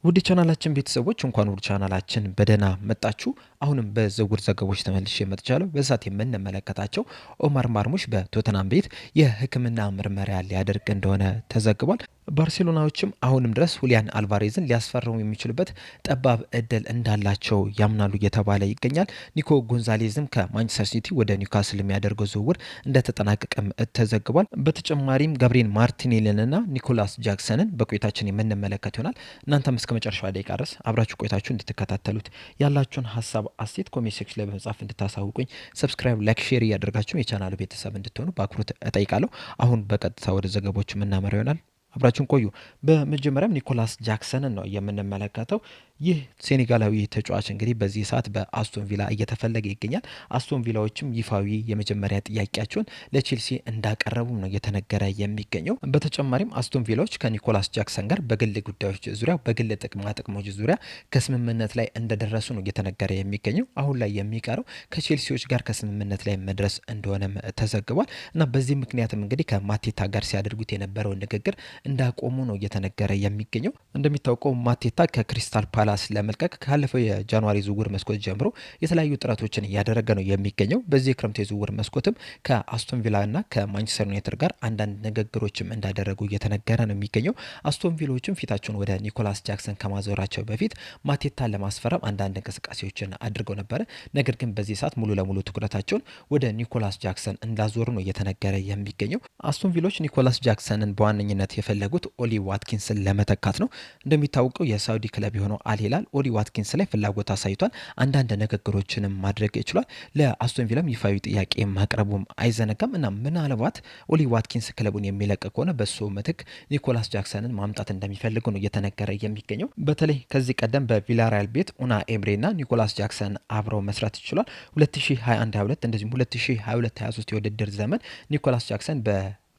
ውድ ቻናላችን ቤተሰቦች እንኳን ውድ ቻናላችን በደህና መጣችሁ። አሁንም በዝውውር ዘገቦች ተመልሼ መጥቻለሁ። በዛት የምንመለከታቸው ኦማር ማርሙሽ በቶተናም ቤት የሕክምና ምርመራ ሊያደርግ እንደሆነ ተዘግቧል። ባርሴሎናዎችም አሁንም ድረስ ሁሊያን አልቫሬዝን ሊያስፈርሙ የሚችሉበት ጠባብ እድል እንዳላቸው ያምናሉ እየተባለ ይገኛል። ኒኮ ጎንዛሌዝም ከማንቸስተር ሲቲ ወደ ኒውካስል የሚያደርገው ዝውውር እንደተጠናቀቀም ተዘግቧል። በተጨማሪም ገብርኤል ማርቲኔሊንና ኒኮላስ ጃክሰንን በቆይታችን የምንመለከት ይሆናል። እናንተም እስከ መጨረሻ ደቂቃ ድረስ አብራችሁ ቆይታችሁ እንድትከታተሉት ያላችሁን ሀሳብ አስተያየት ኮሜንት ሴክሽን ላይ በመጻፍ እንድታሳውቁኝ፣ ሰብስክራይብ፣ ላይክ፣ ሼር እያደርጋችሁ የቻናሉ ቤተሰብ እንድትሆኑ በአክብሮት እጠይቃለሁ። አሁን በቀጥታ ወደ ዘገቦች የምናመራው ይሆናል። አብራችሁን ቆዩ። በመጀመሪያም ኒኮላስ ጃክሰንን ነው የምንመለከተው። ይህ ሴኔጋላዊ ተጫዋች እንግዲህ በዚህ ሰዓት በአስቶን ቪላ እየተፈለገ ይገኛል። አስቶን ቪላዎችም ይፋዊ የመጀመሪያ ጥያቄያቸውን ለቼልሲ እንዳቀረቡ ነው እየተነገረ የሚገኘው። በተጨማሪም አስቶን ቪላዎች ከኒኮላስ ጃክሰን ጋር በግል ጉዳዮች ዙሪያ፣ በግል ጥቅማ ጥቅሞች ዙሪያ ከስምምነት ላይ እንደደረሱ ነው እየተነገረ የሚገኘው። አሁን ላይ የሚቀረው ከቼልሲዎች ጋር ከስምምነት ላይ መድረስ እንደሆነም ተዘግቧል እና በዚህ ምክንያትም እንግዲህ ከማቴታ ጋር ሲያደርጉት የነበረው ንግግር እንዳቆሙ ነው እየተነገረ የሚገኘው። እንደሚታወቀው ማቴታ ከክሪስታል ፓላስ ለመልቀቅ ካለፈው የጃንዋሪ ዝውውር መስኮት ጀምሮ የተለያዩ ጥረቶችን እያደረገ ነው የሚገኘው። በዚህ የክረምት የዝውውር መስኮትም ከአስቶን ቪላ እና ከማንቸስተር ዩናይትድ ጋር አንዳንድ ንግግሮችም እንዳደረጉ እየተነገረ ነው የሚገኘው። አስቶን ቪላዎችም ፊታቸውን ወደ ኒኮላስ ጃክሰን ከማዞራቸው በፊት ማቴታን ለማስፈረም አንዳንድ እንቅስቃሴዎችን አድርገው ነበረ። ነገር ግን በዚህ ሰዓት ሙሉ ለሙሉ ትኩረታቸውን ወደ ኒኮላስ ጃክሰን እንዳዞሩ ነው እየተነገረ የሚገኘው። አስቶን ቪላዎች ኒኮላስ ጃክሰንን በዋነኝነት የፈለጉት ኦሊ ዋትኪንስን ለመተካት ነው። እንደሚታወቀው የሳውዲ ክለብ የሆነው አልሂላል ኦሊ ዋትኪንስ ላይ ፍላጎት አሳይቷል። አንዳንድ ንግግሮችንም ማድረግ ይችሏል። ለአስቶን ቪላም ይፋዊ ጥያቄ ማቅረቡም አይዘነጋም እና ምናልባት ኦሊ ዋትኪንስ ክለቡን የሚለቅ ከሆነ በሱ ምትክ ኒኮላስ ጃክሰንን ማምጣት እንደሚፈልጉ ነው እየተነገረ የሚገኘው። በተለይ ከዚህ ቀደም በቪላሪያል ቤት ኡና ኤምሬና ኒኮላስ ጃክሰን አብረው መስራት ይችሏል። 2021/22 እንደዚሁም 2022/23 የውድድር ዘመን ኒኮላስ ጃክሰን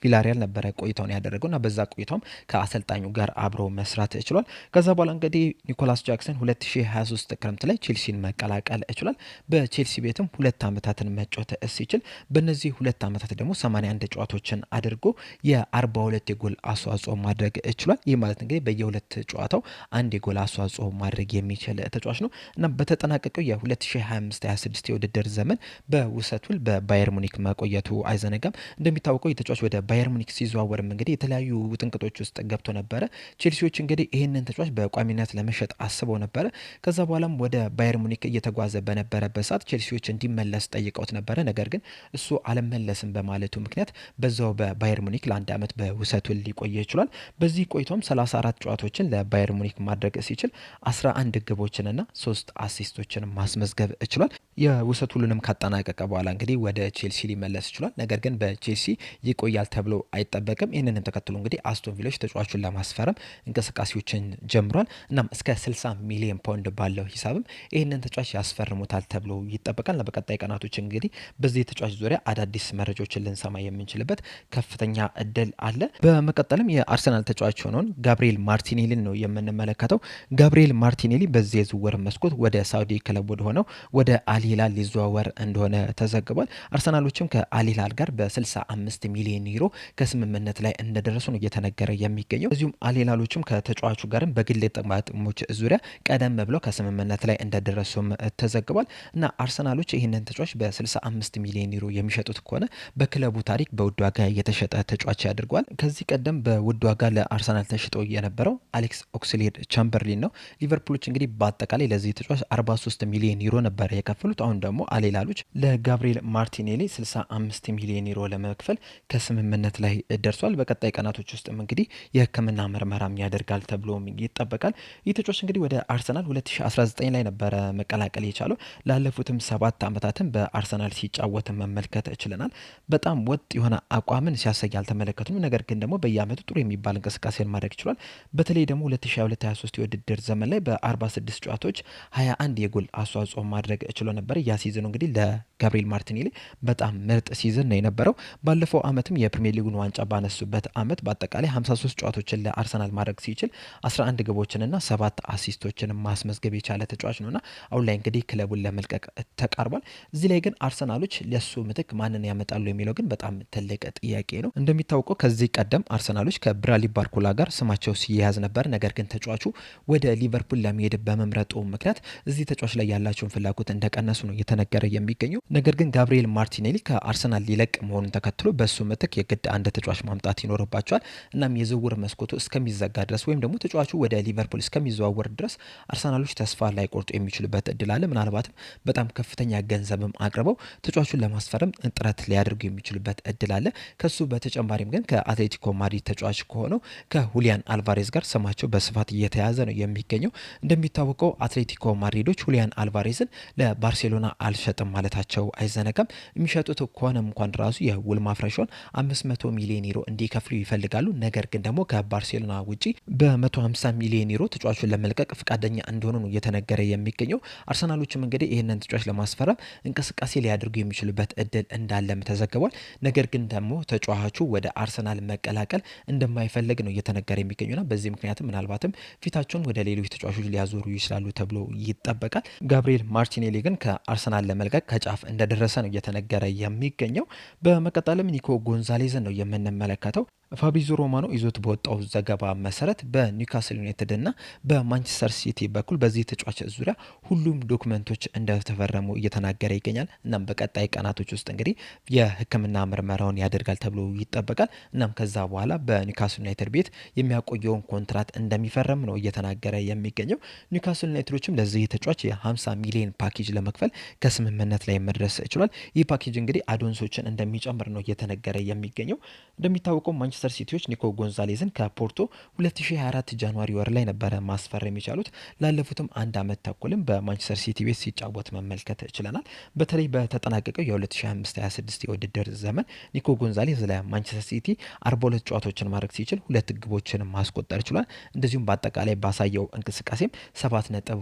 ቪላሪያል ነበረ ቆይታውን ያደረገውና በዛ ቆይታውም ከአሰልጣኙ ጋር አብሮ መስራት ችሏል። ከዛ በኋላ እንግዲህ ኒኮላስ ጃክሰን 2023 ክረምት ላይ ቼልሲን መቀላቀል ችሏል። በቼልሲ ቤትም 2 ዓመታትን መጫወት ሲችል በእነዚህ 2 ዓመታት ደግሞ 81 ጨዋታዎችን አድርጎ የ42 የጎል አስተዋጽኦ ማድረግ ችሏል። ይህ ማለት እንግዲህ በየሁለት ጨዋታው አንድ የጎል አስተዋጽኦ ማድረግ የሚችል ተጫዋች ነው እና በተጠናቀቀው የ2025/26 የውድድር ዘመን በውሰት ውል በባየር ሙኒክ መቆየቱ አይዘነጋም። እንደሚታወቀው የተጫዋች ወደ ባየር ሙኒክ ሲዘዋወርም እንግዲህ የተለያዩ ውጥንቅጦች ውስጥ ገብቶ ነበረ። ቼልሲዎች እንግዲህ ይህንን ተጫዋች በቋሚነት ለመሸጥ አስበው ነበረ። ከዛ በኋላም ወደ ባየር ሙኒክ እየተጓዘ በነበረበት ሰዓት ቼልሲዎች እንዲመለስ ጠይቀውት ነበረ። ነገር ግን እሱ አልመለስም በማለቱ ምክንያት በዛው በባየር ሙኒክ ለ1 ዓመት በውሰቱ ሊቆይ ይችላል። በዚህ ቆይቶም 34 ጨዋታዎችን ለባየር ሙኒክ ማድረግ ሲችል 11 ግቦችንና 3 አሲስቶችን ማስመዝገብ ችሏል። የውሰት ሁሉንም ካጠናቀቀ በኋላ እንግዲህ ወደ ቼልሲ ሊመለስ ይችላል። ነገር ግን በቼልሲ ይቆያል ተብሎ አይጠበቅም። ይህንንም ተከትሎ እንግዲህ አስቶን ቪላዎች ተጫዋቹን ለማስፈረም እንቅስቃሴዎችን ጀምሯል። እናም እስከ 60 ሚሊዮን ፓውንድ ባለው ሂሳብም ይህንን ተጫዋች ያስፈርሙታል ተብሎ ይጠበቃል። በቀጣይ ቀናቶች እንግዲህ በዚህ ተጫዋች ዙሪያ አዳዲስ መረጃዎችን ልንሰማ የምንችልበት ከፍተኛ እድል አለ። በመቀጠልም የአርሰናል ተጫዋች የሆነውን ጋብሪኤል ማርቲኔሊን ነው የምንመለከተው። ጋብሪኤል ማርቲኔሊ በዚህ የዝውውር መስኮት ወደ ሳውዲ ክለብ ወደ ሆነው ወደ አልሂላል ሊዘዋወር እንደሆነ ተዘግቧል። አርሰናሎችም ከአልሂላል ጋር በ65 ሚሊዮን ዩሮ ከስምምነት ላይ እንደደረሱ ነው እየተነገረ የሚገኘው። እዚሁም አልሂላሎችም ከተጫዋቹ ጋርም በግል ጥቅሞች ዙሪያ ቀደም ብለው ከስምምነት ላይ እንደደረሱም ተዘግቧል እና አርሰናሎች ይህንን ተጫዋች በ65 ሚሊዮን ዩሮ የሚሸጡት ከሆነ በክለቡ ታሪክ በውድ ዋጋ የተሸጠ ተጫዋች ያደርገዋል። ከዚህ ቀደም በውድ ዋጋ ለአርሰናል ተሽጦ የነበረው አሌክስ ኦክስሌድ ቻምበርሊን ነው። ሊቨርፑሎች እንግዲህ በአጠቃላይ ለዚህ ተጫዋች 43 ሚሊዮን ዩሮ ነበረ የከፈሉት። አሁን ደግሞ አልሂላሎች ለጋብሪኤል ማርቲኔሊ 65 ሚሊዮን ዩሮ ለመክፈል ከስምምነት ላይ ደርሷል። በቀጣይ ቀናቶች ውስጥም እንግዲህ የሕክምና ምርመራም ያደርጋል ተብሎ ይጠበቃል። ይህ ተጫዋች እንግዲህ ወደ አርሰናል 2019 ላይ ነበረ መቀላቀል የቻለው። ላለፉትም 7 ዓመታትም በአርሰናል ሲጫወት መመልከት ችለናል። በጣም ወጥ የሆነ አቋምን ሲያሳይ አልተመለከቱም። ነገር ግን ደግሞ በየአመቱ ጥሩ የሚባል እንቅስቃሴን ማድረግ ችሏል። በተለይ ደግሞ 2022/23 የውድድር ዘመን ላይ በ46 ጨዋታዎች 21 የጎል አስተዋጽኦ ማድረግ ችሎ ነበር። ነበር። ያ ሲዝኑ እንግዲህ ለጋብሪኤል ማርቲኔሊ በጣም ምርጥ ሲዝን ነው የነበረው። ባለፈው አመትም የፕሪሚየር ሊጉን ዋንጫ ባነሱበት አመት በአጠቃላይ 53 ጨዋታዎችን ለአርሰናል ማድረግ ሲችል 11 ግቦችንና 7 አሲስቶችን ማስመዝገብ የቻለ ተጫዋች ነውና አሁን ላይ እንግዲህ ክለቡን ለመልቀቅ ተቃርቧል። እዚህ ላይ ግን አርሰናሎች ለሱ ምትክ ማንን ያመጣሉ የሚለው ግን በጣም ትልቅ ጥያቄ ነው። እንደሚታወቀው ከዚህ ቀደም አርሰናሎች ከብራድሊ ባርኮላ ጋር ስማቸው ሲያያዝ ነበር። ነገር ግን ተጫዋቹ ወደ ሊቨርፑል ለመሄድ በመምረጡ ምክንያት እዚህ ተጫዋች ላይ ያላቸውን ፍላጎት እንደቀነሱ ነው እየተነገረ የሚገኘው። ነገር ግን ጋብሪኤል ማርቲኔሊ ከአርሰናል ሊለቅ መሆኑን ተከትሎ በሱ ምትክ የግድ አንድ ተጫዋች ማምጣት ይኖርባቸዋል። እናም የዝውውር መስኮቱ እስከሚዘጋ ድረስ ወይም ደግሞ ተጫዋቹ ወደ ሊቨርፑል እስከሚዘዋወር ድረስ አርሰናሎች ተስፋ ላይቆርጡ የሚችሉበት እድል አለ። ምናልባትም በጣም ከፍተኛ ገንዘብም አቅርበው ተጫዋቹን ለማስፈረም ጥረት ሊያደርጉ የሚችሉበት እድል አለ። ከሱ በተጨማሪም ግን ከአትሌቲኮ ማድሪድ ተጫዋች ከሆነው ከሁሊያን አልቫሬዝ ጋር ስማቸው በስፋት እየተያዘ ነው የሚገኘው። እንደሚታወቀው አትሌቲኮ ማድሪዶች ሁሊያን አልቫሬዝን ለባርሴሎና አልሸጥም ማለታቸው አይዘነጋም። የሚሸጡት ከሆነም እንኳን ራሱ የውል ማፍረሻውን 500 ሚሊዮን ዩሮ እንዲከፍሉ ይፈልጋሉ። ነገር ግን ደግሞ ከባርሴሎና ውጪ በ150 ሚሊዮን ዩሮ ተጫዋቹን ለመልቀቅ ፈቃደኛ እንደሆኑ ነው እየተነገረ የሚገኘው። አርሰናሎችም እንግዲህ ይህንን ተጫዋች ለማስፈረም እንቅስቃሴ ሊያደርጉ የሚችሉበት እድል እንዳለም ተዘግቧል። ነገር ግን ደግሞ ተጫዋቹ ወደ አርሰናል መቀላቀል እንደማይፈልግ ነው እየተነገረ የሚገኙና በዚህ ምክንያትም ምናልባትም ፊታቸውን ወደ ሌሎች ተጫዋቾች ሊያዞሩ ይችላሉ ተብሎ ይጠበቃል። ጋብሪኤል ማርቲኔሊ ግን ከአርሰናል ለመልቀቅ ከጫፍ እንደደረሰ ነው እየተነገረ የሚገኘው። በመቀጠልም ኒኮ ጎንዛሌዝን ነው የምንመለከተው። ፋብሪዞ ሮማኖ ይዞት በወጣው ዘገባ መሰረት በኒውካስል ዩናይትድ እና በማንቸስተር ሲቲ በኩል በዚህ ተጫዋች ዙሪያ ሁሉም ዶክመንቶች እንደተፈረሙ እየተናገረ ይገኛል። እናም በቀጣይ ቀናቶች ውስጥ እንግዲህ የሕክምና ምርመራውን ያደርጋል ተብሎ ይጠበቃል። እናም ከዛ በኋላ በኒውካስል ዩናይትድ ቤት የሚያቆየውን ኮንትራት እንደሚፈረም ነው እየተናገረ የሚገኘው። ኒውካስል ዩናይትዶችም ለዚህ ተጫዋች የ50 ሚሊዮን ፓኬጅ ለመክፈል ከስምምነት ላይ መድረስ ችሏል። ይህ ፓኬጅ እንግዲህ አዶንሶችን እንደሚጨምር ነው እየተነገረ የሚገኘው። እንደሚታወቀው ማንቸስተር ሲቲዎች ኒኮ ጎንዛሌዝን ከፖርቶ 2024 ጃንዋሪ ወር ላይ ነበረ ማስፈረም የቻሉት። ላለፉትም አንድ አመት ተኩልም በማንቸስተር ሲቲ ቤት ሲጫወት መመልከት ችለናል። በተለይ በተጠናቀቀው የ2025/26 የውድድር ዘመን ኒኮ ጎንዛሌዝ ለማንቸስተር ሲቲ 42 ጨዋታዎችን ማድረግ ሲችል 2 ግቦችን ማስቆጠር ችሏል። እንደዚሁም በአጠቃላይ ባሳየው እንቅስቃሴም 7.2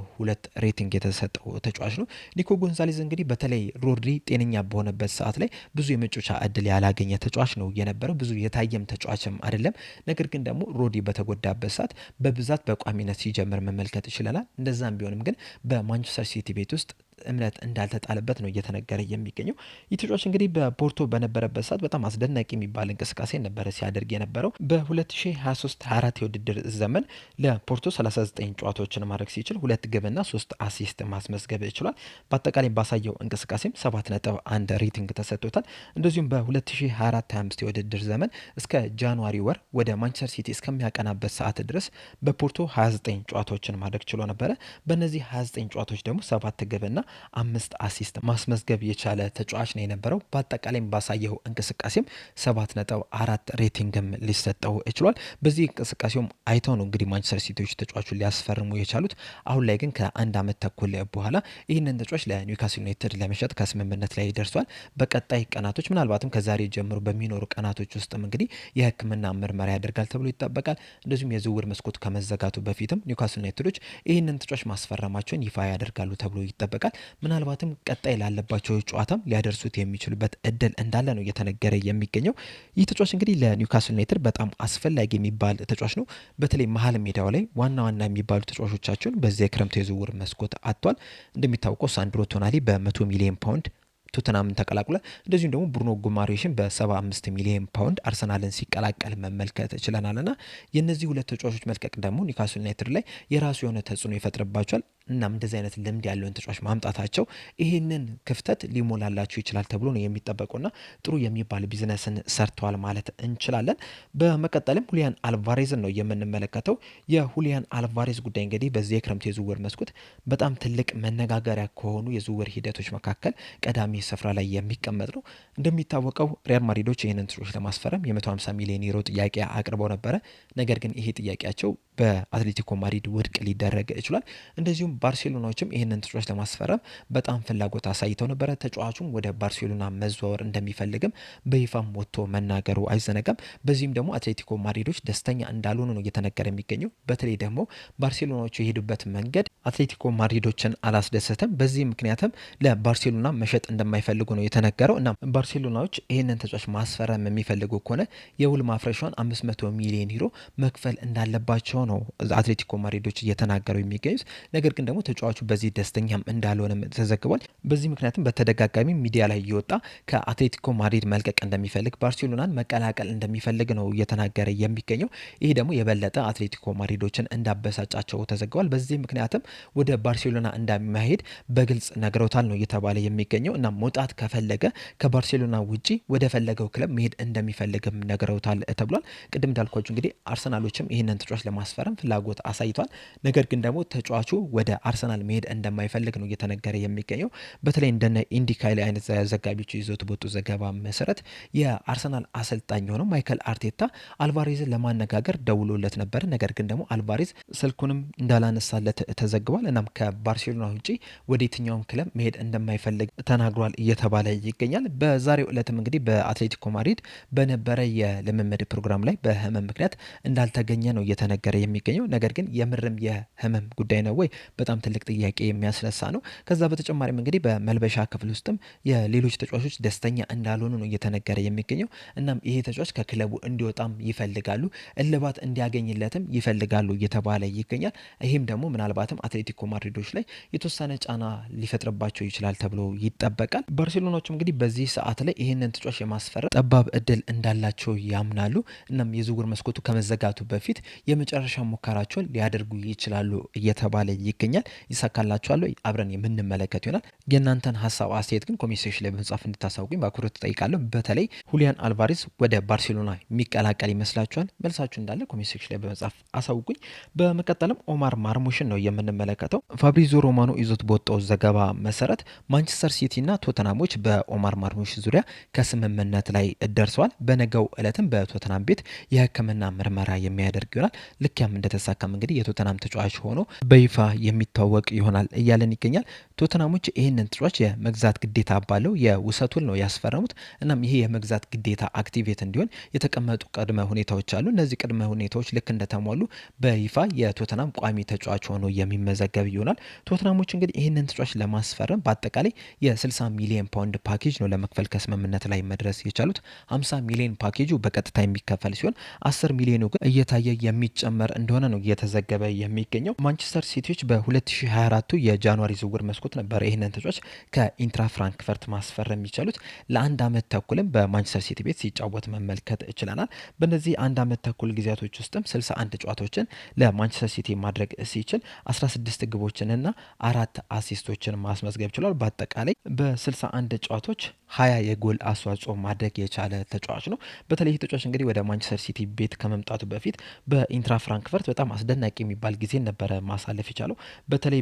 ሬቲንግ የተሰጠው ተጫዋች ነው። ኒኮ ጎንዛሌዝ እንግዲህ በተለይ ሮድሪ ጤነኛ በሆነበት ሰዓት ላይ ብዙ የመጫወቻ እድል ያላገኘ ተጫዋች ነው የነበረው። ብዙ የታየም ተጫዋችም አይደለም። ነገር ግን ደግሞ ሮዲ በተጎዳበት ሰዓት በብዛት በቋሚነት ሲጀምር መመልከት ይችላል። እንደዛም ቢሆንም ግን በማንቸስተር ሲቲ ቤት ውስጥ እምነት እንዳልተጣለበት ነው እየተነገረ የሚገኘው። ይህ ተጫዋች እንግዲህ በፖርቶ በነበረበት ሰዓት በጣም አስደናቂ የሚባል እንቅስቃሴ ነበረ ሲያደርግ የነበረው። በ2023/24 የውድድር ዘመን ለፖርቶ 39 ጨዋታዎችን ማድረግ ሲችል 2 ግብና 3 አሲስት ማስመዝገብ ችሏል። በአጠቃላይ ባሳየው እንቅስቃሴም 7.1 ሬቲንግ ተሰጥቶታል። እንደዚሁም በ2024/25 የውድድር ዘመን እስከ ጃንዋሪ ወር ወደ ማንቸስተር ሲቲ እስከሚያቀናበት ሰዓት ድረስ በፖርቶ 29 ጨዋታዎችን ማድረግ ችሎ ነበረ። በእነዚህ 29 ጨዋታዎች ደግሞ 7 ግብና 5 አሲስት ማስመዝገብ የቻለ ተጫዋች ነው የነበረው። በአጠቃላይ ባሳየው እንቅስቃሴም 7.4 ሬቲንግም ሊሰጠው ችሏል። በዚህ እንቅስቃሴውም አይተው ነው እንግዲህ ማንቸስተር ሲቲዎች ተጫዋቹን ሊያስፈርሙ የቻሉት። አሁን ላይ ግን ከአንድ አመት ተኩል በኋላ ይህንን ተጫዋች ለኒውካስል ዩናይትድ ለመሸጥ ከስምምነት ላይ ደርሷል። በቀጣይ ቀናቶች ምናልባትም ከዛሬ ጀምሮ በሚኖሩ ቀናቶች ውስጥም እንግዲህ የሕክምና ምርመራ ያደርጋል ተብሎ ይጠበቃል። እንደዚሁም የዝውውር መስኮቱ ከመዘጋቱ በፊትም ኒውካስል ዩናይትዶች ይህንን ተጫዋች ማስፈረማቸውን ይፋ ያደርጋሉ ተብሎ ይጠበቃል። ምናልባትም ቀጣይ ላለባቸው ጨዋታም ሊያደርሱት የሚችሉበት እድል እንዳለ ነው እየተነገረ የሚገኘው። ይህ ተጫዋች እንግዲህ ለኒውካስል ዩናይትድ በጣም አስፈላጊ የሚባል ተጫዋች ነው። በተለይ መሀል ሜዳው ላይ ዋና ዋና የሚባሉ ተጫዋቾቻቸውን በዚህ የክረምቱ የዝውውር መስኮት አጥቷል። እንደሚታወቀው ሳንድሮ ቶናሊ በ100 ሚሊዮን ፓውንድ ቶተናምን ተቀላቅሏል። እንደዚሁም ደግሞ ብሩኖ ጉማሬሽን በ75 ሚሊዮን ፓውንድ አርሰናልን ሲቀላቀል መመልከት ችለናልና የእነዚህ ሁለት ተጫዋቾች መልቀቅ ደግሞ ኒውካስል ዩናይትድ ላይ የራሱ የሆነ ተጽዕኖ ይፈጥርባቸዋል። እናም እንደዚህ አይነት ልምድ ያለውን ተጫዋች ማምጣታቸው ይህንን ክፍተት ሊሞላላቸው ይችላል ተብሎ ነው የሚጠበቀውና ጥሩ የሚባል ቢዝነስን ሰርተዋል ማለት እንችላለን። በመቀጠልም ሁሊያን አልቫሬዝን ነው የምንመለከተው። የሁሊያን አልቫሬዝ ጉዳይ እንግዲህ በዚህ የክረምት የዝውውር መስኮት በጣም ትልቅ መነጋገሪያ ከሆኑ የዝውውር ሂደቶች መካከል ቀዳሚ ስፍራ ላይ የሚቀመጥ ነው። እንደሚታወቀው ሪያል ማድሪዶች ይህንን ተጫዋች ለማስፈረም የ150 ሚሊዮን ዩሮ ጥያቄ አቅርበው ነበረ። ነገር ግን ይሄ ጥያቄያቸው በአትሌቲኮ ማድሪድ ውድቅ ሊደረግ ይችላል። እንደዚሁም ባርሴሎናዎችም ይህንን ተጫዋች ለማስፈረም በጣም ፍላጎት አሳይተው ነበረ። ተጫዋቹም ወደ ባርሴሎና መዘዋወር እንደሚፈልግም በይፋም ወጥቶ መናገሩ አይዘነጋም። በዚህም ደግሞ አትሌቲኮ ማድሪዶች ደስተኛ እንዳልሆኑ ነው እየተነገረ የሚገኘው። በተለይ ደግሞ ባርሴሎናዎቹ የሄዱበት መንገድ አትሌቲኮ ማድሪዶችን አላስደሰተም። በዚህ ምክንያትም ለባርሴሎና መሸጥ እንደማይፈልጉ ነው የተነገረው እና ባርሴሎናዎች ይህንን ተጫዋች ማስፈረም የሚፈልጉ ከሆነ የውል ማፍረሻውን 500 ሚሊዮን ዩሮ መክፈል እንዳለባቸው ነው አትሌቲኮ ማድሪዶች እየተናገሩ የሚገኙት። ነገር ግን ደግሞ ተጫዋቹ በዚህ ደስተኛም እንዳልሆነም ተዘግቧል። በዚህ ምክንያትም በተደጋጋሚ ሚዲያ ላይ እየወጣ ከአትሌቲኮ ማድሪድ መልቀቅ እንደሚፈልግ፣ ባርሴሎናን መቀላቀል እንደሚፈልግ ነው እየተናገረ የሚገኘው። ይህ ደግሞ የበለጠ አትሌቲኮ ማድሪዶችን እንዳበሳጫቸው ተዘግቧል። በዚህ ምክንያትም ወደ ባርሴሎና እንደማይሄድ በግልጽ ነግረውታል ነው እየተባለ የሚገኘው እና መውጣት ከፈለገ ከባርሴሎና ውጪ ወደ ፈለገው ክለብ መሄድ እንደሚፈልግም ነግረውታል ተብሏል። ቅድም እንዳልኳችሁ እንግዲህ አርሰናሎችም ይህንን ተጫዋች ለማስፈረም ፍላጎት አሳይቷል። ነገር ግን ደግሞ ተጫዋቹ ወደ አርሰናል መሄድ እንደማይፈልግ ነው እየተነገረ የሚገኘው። በተለይ እንደነ ኢንዲካይል አይነት ዘጋቢዎች ይዞት በወጡ ዘገባ መሰረት የአርሰናል አሰልጣኝ የሆነው ማይከል አርቴታ አልቫሬዝን ለማነጋገር ደውሎለት ነበር። ነገር ግን ደግሞ አልቫሬዝ ስልኩንም እንዳላነሳለት ተዘግቧል። እናም ከባርሴሎና ውጪ ወደ የትኛውም ክለብ መሄድ እንደማይፈልግ ተናግሯል እየተባለ ይገኛል። በዛሬው ዕለትም እንግዲህ በአትሌቲኮ ማድሪድ በነበረ የልምምድ ፕሮግራም ላይ በህመም ምክንያት እንዳልተገኘ ነው እየተነገረ የሚገኘው። ነገር ግን የምርም የህመም ጉዳይ ነው ወይ? በጣም ትልቅ ጥያቄ የሚያስነሳ ነው። ከዛ በተጨማሪም እንግዲህ በመልበሻ ክፍል ውስጥም የሌሎች ተጫዋቾች ደስተኛ እንዳልሆኑ ነው እየተነገረ የሚገኘው። እናም ይሄ ተጫዋች ከክለቡ እንዲወጣም ይፈልጋሉ፣ እልባት እንዲያገኝለትም ይፈልጋሉ እየተባለ ይገኛል። ይህም ደግሞ ምናልባትም አትሌቲኮ ማድሪዶች ላይ የተወሰነ ጫና ሊፈጥርባቸው ይችላል ተብሎ ይጠበቃል። ባርሴሎናዎች እንግዲህ በዚህ ሰዓት ላይ ይህንን ተጫዋች የማስፈረም ጠባብ እድል እንዳላቸው ያምናሉ። እናም የዝውውር መስኮቱ ከመዘጋቱ በፊት የመጨረሻ ሙከራቸውን ሊያደርጉ ይችላሉ እየተባለ ይገኛል። ይሳካላቸዋል? አብረን የምንመለከት ይሆናል። የእናንተን ሀሳብ አስተያየት ግን ኮሜንት ሴክሽን ላይ በመጻፍ እንድታሳውቁኝ በአክብሮት እጠይቃለሁ። በተለይ ሁሊያን አልቫሬዝ ወደ ባርሴሎና የሚቀላቀል ይመስላችኋል? መልሳችሁ እንዳለ ኮሜንት ሴክሽን ላይ በመጻፍ አሳውቁኝ። በመቀጠልም ኦማር ማርሙሽን ነው የምንመለከተው። ፋብሪዞ ሮማኖ ይዞት በወጣው ዘገባ መሰረት ማንቸስተር ሲቲ እና ቶተናሞች በኦማር ማርሙሽ ዙሪያ ከስምምነት ላይ ደርሰዋል። በነገው ዕለትም በቶተናም ቤት የሕክምና ምርመራ የሚያደርግ ይሆናል። ልክ ያም እንደተሳካም እንግዲህ የቶተናም ተጫዋች ሆኖ በይፋ የሚታወቅ ይሆናል እያለን ይገኛል። ቶተናሞች ይህንን ተጫዋች የመግዛት ግዴታ ባለው የውሰት ውል ነው ያስፈረሙት። እናም ይሄ የመግዛት ግዴታ አክቲቬት እንዲሆን የተቀመጡ ቅድመ ሁኔታዎች አሉ። እነዚህ ቅድመ ሁኔታዎች ልክ እንደተሟሉ በይፋ የቶተናም ቋሚ ተጫዋች ሆኖ የሚመዘገብ ይሆናል። ቶተናሞች እንግዲህ ይህንን ተጫዋች ለማስፈረም በአጠቃላይ የ60 ሚሊዮን ፓውንድ ፓኬጅ ነው ለመክፈል ከስምምነት ላይ መድረስ የቻሉት። 50 ሚሊዮን ፓኬጁ በቀጥታ የሚከፈል ሲሆን 10 ሚሊዮኑ ግን እየታየ የሚጨመር እንደሆነ ነው እየተዘገበ የሚገኘው። ማንቸስተር ሲቲዎች በ2024 የጃንዋሪ ዝውውር መስኮት ነበረ ይህንን ተጫዋች ከኢንትራ ፍራንክፈርት ማስፈረም የሚቻሉት። ለአንድ ዓመት ተኩልም በማንቸስተር ሲቲ ቤት ሲጫወት መመልከት ችለናል። በእነዚህ አንድ ዓመት ተኩል ጊዜያቶች ውስጥም 61 ጨዋታዎችን ለማንቸስተር ሲቲ ማድረግ ሲችል 16 ግቦችንና 4 አሲስቶችን ማስመዝገብ ችሏል። በአጠቃላይ በ61 ጨዋታዎች 20 የጎል አስተዋጽኦ ማድረግ የቻለ ተጫዋች ነው። በተለይ ተጫዋች እንግዲህ ወደ ማንቸስተር ሲቲ ቤት ከመምጣቱ በፊት በኢንትራ ፍራንክፈርት በጣም አስደናቂ የሚባል ጊዜ ነበረ ማሳለፍ የቻለው። በተለይ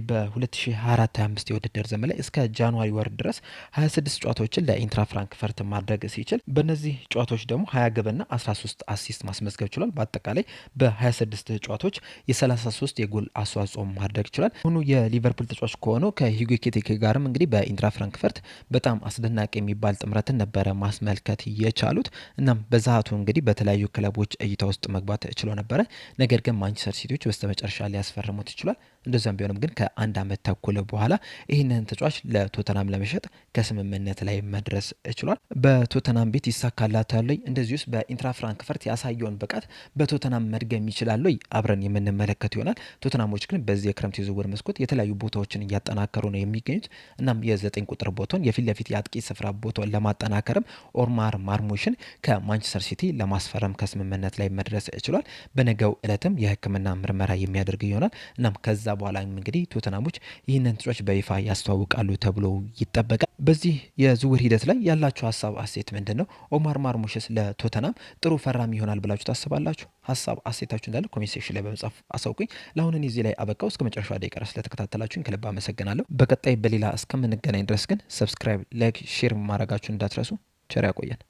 በ2024/25 የውድድር ዘመን ላይ እስከ ጃንዋሪ ወር ድረስ 26 ጨዋታዎችን ለኢንትራ ፍራንክፈርት ማድረግ ሲችል በእነዚህ ጨዋታዎች ደግሞ 20 ግብና 13 አሲስት ማስመዝገብ ችሏል። በአጠቃላይ በ26 ጨዋታዎች የ33 የጎል አስተዋጽኦ ማድረግ ችሏል። አሁኑ የሊቨርፑል ተጫዋች ከሆነው ከሂጎ ኤኪቲኬ ጋርም እንግዲህ በኢንትራ ፍራንክፈርት በጣም አስደናቂ የሚባል ጥምረትን ነበረ ማስመልከት የቻሉት። እናም በዛቱ እንግዲህ በተለያዩ ክለቦች እይታ ውስጥ መግባት ችሎ ነበረ። ነገር ግን ማንቸስተር ሲቲዎች በስተመጨረሻ ሊያስፈርሙት ይችላል። እንደዛም ቢሆንም ግን ከአንድ ዓመት ተኩል በኋላ ይህንን ተጫዋች ለቶተናም ለመሸጥ ከስምምነት ላይ መድረስ ችሏል። በቶተናም ቤት ይሳካላታል ወይ? እንደዚህ ውስጥ በኢንትራ ፍራንክፈርት ያሳየውን ብቃት በቶተናም መድገም ይችላል ወይ? አብረን የምንመለከት ይሆናል። ቶተናሞች ግን በዚህ የክረምት የዝውውር መስኮት የተለያዩ ቦታዎችን እያጠናከሩ ነው የሚገኙት። እናም የ9 ቁጥር ቦታውን የፊት ለፊት የአጥቂ ስፍራ ቦታውን ለማጠናከርም ኦማር ማርሙሽን ከማንቸስተር ሲቲ ለማስፈረም ከስምምነት ላይ መድረስ ችሏል። በነገው ዕለትም የሕክምና ምርመራ የሚያደርግ ይሆናል። እናም ከዛ በኋላ እንግዲህ ቶተናሞች ይህንን ተጫዋች በይፋ ያስተዋውቃሉ ተብሎ ይጠበቃል። በዚህ የዝውውር ሂደት ላይ ያላችሁ ሀሳብ አስተያየት ምንድን ነው? ኦማር ማርሙሽስ ለቶተናም ጥሩ ፈራሚ ይሆናል ብላችሁ ታስባላችሁ? ሀሳብ አስተያየታችሁ እንዳለ ኮሜንት ሴክሽን ላይ በመጻፍ አሳውቁኝ። ለአሁን እኔ እዚህ ላይ አበቃው። እስከ መጨረሻ ደቂቃ ስለተከታተላችሁኝ ከልብ አመሰግናለሁ። በቀጣይ በሌላ እስከምንገናኝ ድረስ ግን ሰብስክራይብ፣ ላይክ፣ ሼር ማድረጋችሁን እንዳትረሱ። ቸር ያቆየን።